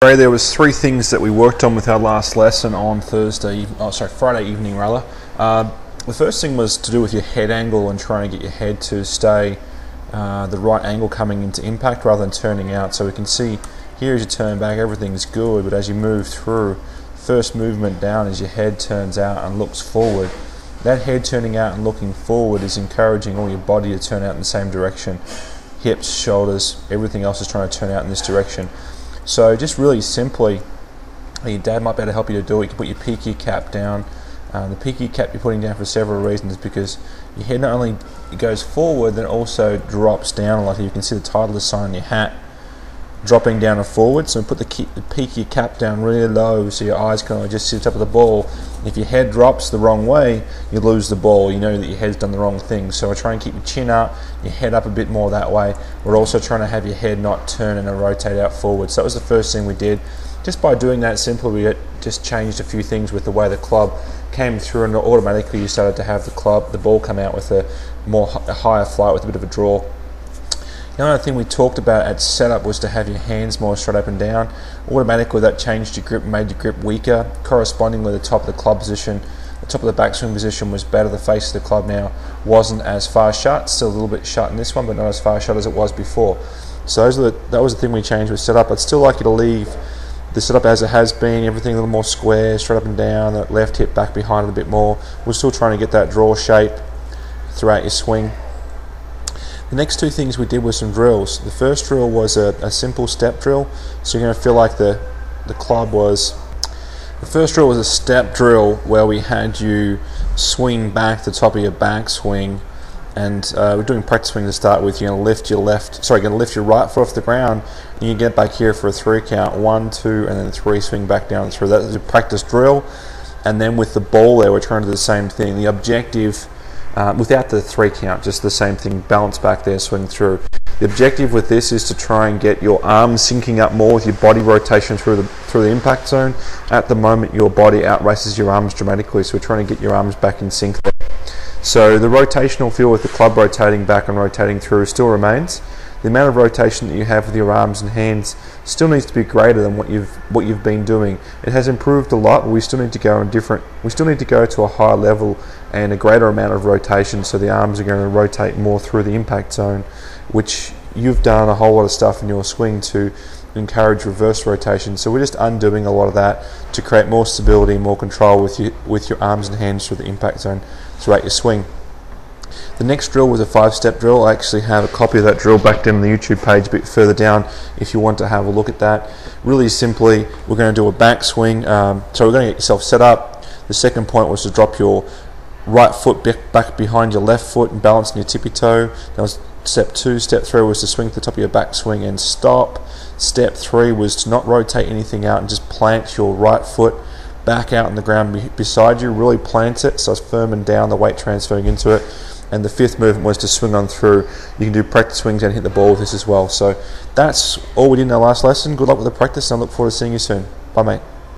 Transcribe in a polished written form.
There was three things that we worked on with our last lesson on Friday evening rather. The first thing was to do with your head angle and trying to get your head to stay the right angle coming into impact rather than turning out. So we can see here as you turn back everything's good, but as you move through, first movement down as your head turns out and looks forward. That head turning out and looking forward is encouraging all your body to turn out in the same direction. Hips, shoulders, everything else is trying to turn out in this direction. So just really simply, your dad might be able to help you to do it. You can put your peaky cap down. The peaky cap you're putting down for several reasons, because your head not only goes forward, then also drops down a lot. You can see the title of the sign on your hat dropping down and forward. So put the peaky cap down really low so your eyes can just sit up at the ball. If your head drops the wrong way, you lose the ball. You know that your head's done the wrong thing. So I try and keep your chin up, your head up a bit more that way. We're also trying to have your head not turn and rotate out forward. So that was the first thing we did. Just by doing that simply, we just changed a few things with the way the club came through, and automatically you started to have the ball come out with a higher flight with a bit of a draw. The other thing we talked about at setup was to have your hands more straight up and down. Automatically that changed your grip, made your grip weaker. Correspondingly, the top of the club position, the top of the backswing position was better. The face of the club now wasn't as far shut, still a little bit shut in this one, but not as far shut as it was before. So that was the thing we changed with setup. I'd still like you to leave the setup as it has been, everything a little more square, straight up and down, that left hip back behind it a bit more. We're still trying to get that draw shape throughout your swing. The next two things we did were some drills. The first drill was a simple step drill, so you're going to feel like the club was... The first drill was a step drill where we had you swing back the top of your backswing, and we're doing practice swing to start with. You're going to lift your right foot off the ground, and you get back here for a 3 count, 1, 2, and then 3, swing back down through. That is a practice drill. And then with the ball there, we're trying to do the same thing. The objective, without the 3 count, just the same thing, balance back there, swing through. The objective with this is to try and get your arms syncing up more with your body rotation through the impact zone. At the moment, your body outraces your arms dramatically, so we're trying to get your arms back in sync there. So the rotational feel with the club rotating back and rotating through still remains. The amount of rotation that you have with your arms and hands still needs to be greater than what you've been doing. It has improved a lot, but we still need to go to a higher level and a greater amount of rotation, so the arms are going to rotate more through the impact zone, which you've done a whole lot of stuff in your swing to encourage reverse rotation. So we're just undoing a lot of that to create more stability, more control with your arms and hands through the impact zone throughout your swing. The next drill was a 5-step drill. I actually have a copy of that drill back down on the YouTube page a bit further down if you want to have a look at that. Really simply, we're going to do a backswing. So we're going to get yourself set up. The second point was to drop your right foot back behind your left foot and balance on your tippy toe. That was step 2. Step 3 was to swing to the top of your backswing and stop. Step 3 was to not rotate anything out and just plant your right foot back out on the ground beside you. Really plant it so it's firm and down, the weight transferring into it. And the 5th movement was to swing on through. You can do practice swings and hit the ball with this as well. So that's all we did in our last lesson. Good luck with the practice, and I look forward to seeing you soon. Bye, mate.